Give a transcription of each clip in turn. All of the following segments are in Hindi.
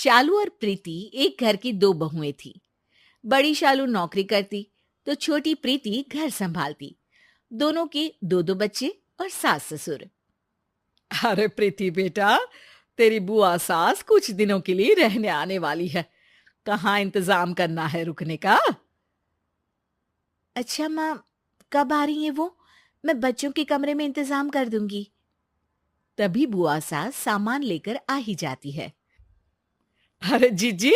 शालू और प्रीति एक घर की दो बहुएं थी। बड़ी शालू नौकरी करती तो छोटी प्रीति घर संभालती। दोनों के दो दो बच्चे और सास ससुर। अरे प्रीति बेटा, तेरी बुआ सास कुछ दिनों के लिए रहने आने वाली है। कहाँ इंतजाम करना है रुकने का? अच्छा माँ, कब आ रही है वो? मैं बच्चों के कमरे में इंतजाम कर दूंगी। तभी बुआ सास सामान लेकर आ ही जाती है। अरे जीजी,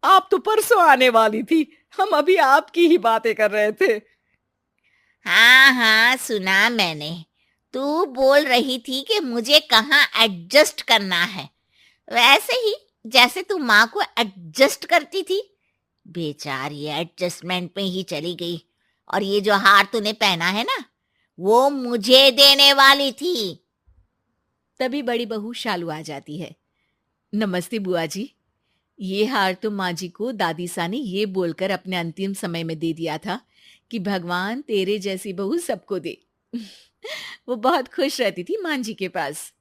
आप तो परसों आने वाली थी। हम अभी आपकी ही बातें कर रहे थे। हाँ हाँ, सुना मैंने। तू बोल रही थी कि मुझे कहाँ एडजस्ट करना है, वैसे ही जैसे तू माँ को एडजस्ट करती थी। बेचारी एडजस्टमेंट में ही चली गई। और ये जो हार तूने पहना है ना, वो मुझे देने वाली थी। तभी बड़ी बहू शालू आ जाती है। नमस्ते बुआ जी। ये हार तो माँ जी को दादी सा ने ये बोलकर अपने अंतिम समय में दे दिया था कि भगवान तेरे जैसी बहू सबको दे। वो बहुत खुश रहती थी माँ जी के पास।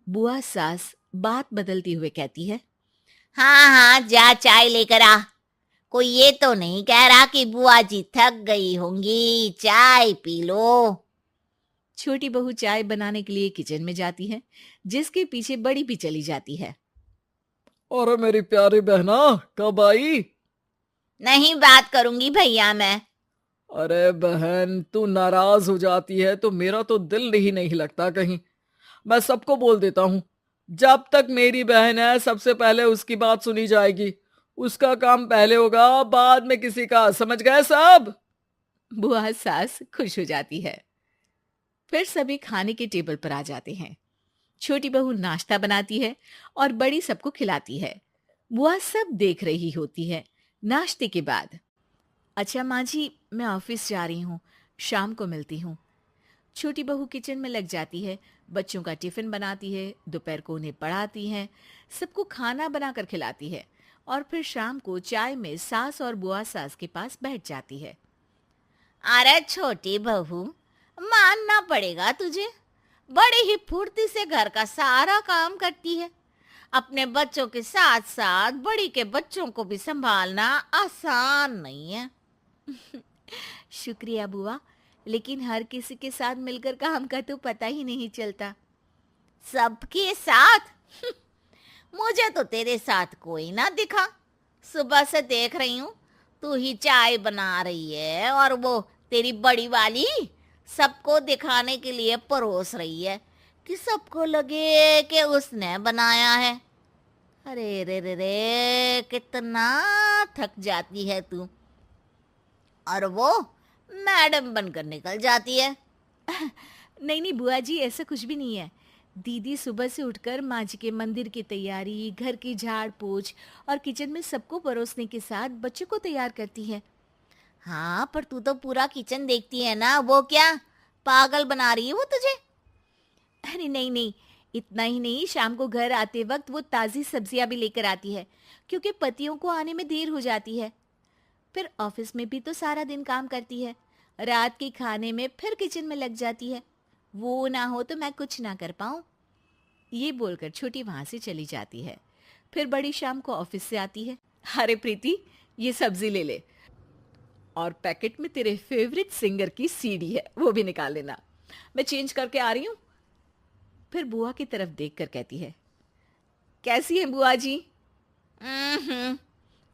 बुआ सास बात बदलती हुए कहती है। हाँ हाँ, जा चाय लेकर आ। कोई ये तो नहीं कह रहा कि बुआ जी थक गई होंगी, चाय पी लो। छोटी बहू चाय बनाने के लिए किचन में जाती है, जिसके पीछे बड़ी भी चली जाती है। अरे मेरी प्यारी बहना, कब आई? नहीं बात करूंगी भैया मैं। अरे बहन, तू नाराज हो जाती है तो मेरा तो दिल ही नहीं लगता कहीं। मैं सबको बोल देता हूँ, जब तक मेरी बहन है सबसे पहले उसकी बात सुनी जाएगी। उसका काम पहले होगा, बाद में किसी का। समझ गए सब? बुआ सास खुश हो जाती है। फिर सभी खाने के टेबल पर आ जाते हैं। छोटी बहू नाश्ता बनाती है और बड़ी सबको खिलाती है। बुआ सब देख रही होती है। नाश्ते के बाद, अच्छा माँ जी, मैं ऑफिस जा रही हूँ, शाम को मिलती हूँ। छोटी बहू किचन में लग जाती है। बच्चों का टिफिन बनाती है, दोपहर को उन्हें पढ़ाती है, सबको खाना बनाकर खिलाती है और फिर शाम को चाय में सास और बुआ सास के पास बैठ जाती है। अरे छोटी बहू, मानना पड़ेगा तुझे, बड़ी ही फुर्ती से घर का सारा काम करती है। अपने बच्चों के साथ साथ बड़ी के बच्चों को भी संभालना आसान नहीं है। शुक्रिया बुआ, लेकिन हर किसी के साथ मिलकर काम का तो पता ही नहीं चलता। सबके साथ? मुझे तो तेरे साथ कोई ना दिखा। सुबह से देख रही हूँ, तू ही चाय बना रही है और वो तेरी बड़ी वाली सबको दिखाने के लिए परोस रही है कि सबको लगे कि उसने बनाया है। अरे रे रे रे, कितना थक जाती है तू। और वो मैडम बनकर निकल जाती है। नहीं नहीं बुआ जी, ऐसा कुछ भी नहीं है। दीदी सुबह से उठकर माँ जी के मंदिर की तैयारी, घर की झाड़ पोछ और किचन में सबको परोसने के साथ बच्चों को तैयार करती है। हाँ, पर तू तो पूरा किचन देखती है ना, वो क्या पागल बना रही है वो तुझे? अरे नहीं नहीं, इतना ही नहीं, शाम को घर आते वक्त वो ताज़ी सब्जियां भी लेकर आती है, क्योंकि पतियों को आने में देर हो जाती है। फिर ऑफिस में भी तो सारा दिन काम करती है। रात के खाने में फिर किचन में लग जाती है। वो ना हो तो मैं कुछ ना कर पाऊं। ये बोलकर छोटी वहां से चली जाती है। फिर बड़ी शाम को ऑफिस से आती है। अरे प्रीति, ये सब्जी ले ले और पैकेट में तेरे फेवरेट सिंगर की सीडी है, वो भी निकाल लेना। मैं चेंज करके आ रही हूँ। फिर बुआ की तरफ देखकर कहती है, कैसी है बुआ जी?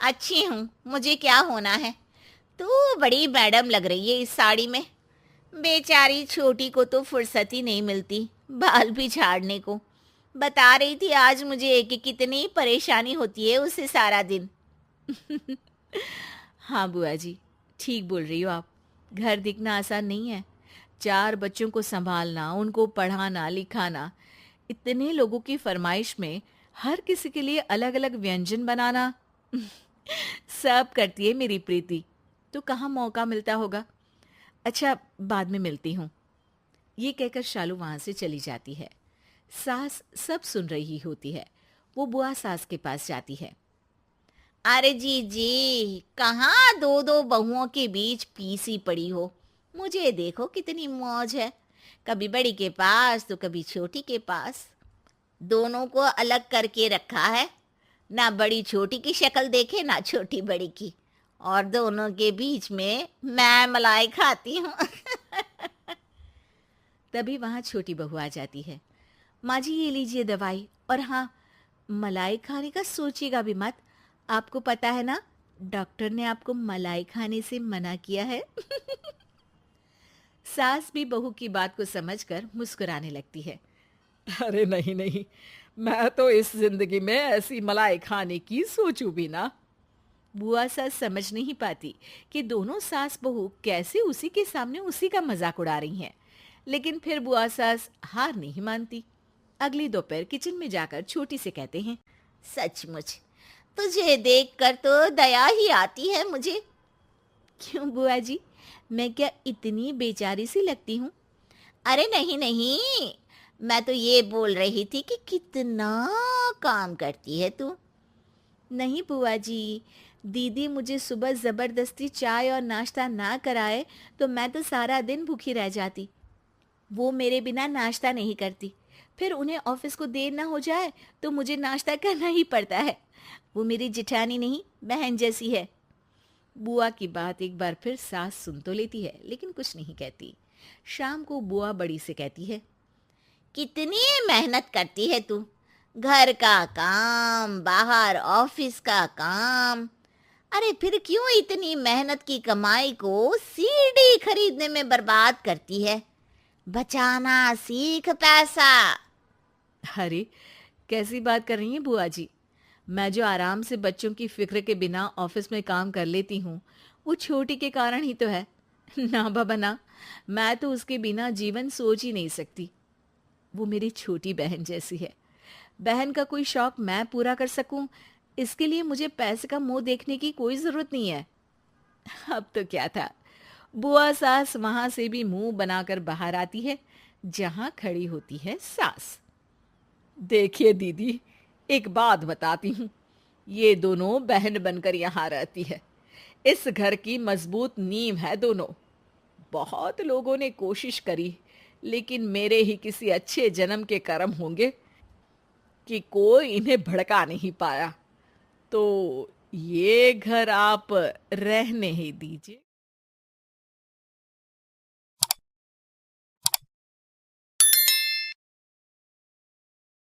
अच्छी हूँ, मुझे क्या होना है। तू बड़ी मैडम लग रही है इस साड़ी में। बेचारी छोटी को तो फुर्सत ही नहीं मिलती बाल भी झाड़ने को। बता रही थी आज मुझे कि कितनी परेशानी होती है उसे सारा दिन। हाँ बुआ जी, ठीक बोल रही हो आप। घर दिखना आसान नहीं है। 4 बच्चों को संभालना, उनको पढ़ाना लिखाना, इतने लोगों की फरमाइश में हर किसी के लिए अलग अलग व्यंजन बनाना सब करती है मेरी प्रीति। तो कहाँ मौका मिलता होगा। अच्छा, बाद में मिलती हूँ। ये कहकर शालू वहां से चली जाती है। सास सब सुन रही होती है। वो बुआ सास के पास जाती है। अरे जी जी, कहाँ दो दो बहुओं के बीच पीसी पड़ी हो। मुझे देखो कितनी मौज है, कभी बड़ी के पास तो कभी छोटी के पास। दोनों को अलग करके रखा है। ना बड़ी छोटी की शक्ल देखे ना छोटी बड़ी की, और दोनों के बीच में मैं मलाई खाती हूँ। तभी वहां छोटी बहू आ जाती है। माँ जी ये लीजिए दवाई, और हाँ, मलाई खाने का सोचिएगा भी मत। आपको पता है ना, डॉक्टर ने आपको मलाई खाने से मना किया है। सास भी बहू की बात को समझकर मुस्कुराने लगती है। अरे नहीं नहीं, मैं तो इस जिंदगी में ऐसी मलाई खाने की सोचूं भी ना। बुआ सास समझ नहीं पाती कि दोनों सास बहू कैसे उसी के सामने उसी का मजाक उड़ा रही हैं। लेकिन फिर बुआ सास हार नहीं मानती। अगली दोपहर किचन में जाकर छोटी से कहते हैं। सचमुच तुझे देखकर तो दया ही आती है मुझे। क्यों बुआ जी, मैं क्या इतनी बेचारी सी लगती हूँ? अरे नहीं नहीं, मैं तो ये बोल रही थी कि कितना काम करती है तू। नहीं बुआ जी, दीदी मुझे सुबह जबरदस्ती चाय और नाश्ता ना कराए तो मैं तो सारा दिन भूखी रह जाती। वो मेरे बिना नाश्ता नहीं करती, फिर उन्हें ऑफिस को देर ना हो जाए तो मुझे नाश्ता करना ही पड़ता है। वो मेरी जिठानी नहीं, बहन जैसी है। बुआ की बात एक बार फिर सास सुन तो लेती है, लेकिन कुछ नहीं कहती। शाम को बुआ बड़ी से कहती है। कितनी मेहनत करती है तू, घर का काम, बाहर ऑफिस का काम। अरे फिर क्यों इतनी मेहनत की कमाई को सीढ़ी खरीदने में बर्बाद करती है? बचाना सीख पैसा। अरे कैसी बात कर रही हैं बुआ जी? मैं जो आराम से बच्चों की फिक्र के बिना ऑफिस में काम कर लेती हूँ, वो छोटी के कारण ही तो है। ना बाबा ना, मैं तो उसके बिना जीवन सोच ही नहीं सकती। वो मेरी छोटी बहन जैसी है। बहन का कोई शौक मैं पूरा कर सकूं, इसके लिए मुझे पैसे का मुंह देखने की कोई जरूरत नहीं है। अब तो क्या था, बुआ सास वहां से भी मुंह बनाकर बाहर आती है जहां खड़ी होती है सास। देखिए दीदी, एक बात बताती हूँ। ये दोनों बहन बनकर यहाँ रहती है। इस घर की मजबूत नींव है दोनों। बहुत लोगों ने कोशिश करी, लेकिन मेरे ही किसी अच्छे जन्म के कर्म होंगे कि कोई इन्हें भड़का नहीं पाया। तो ये घर आप रहने ही दीजिए।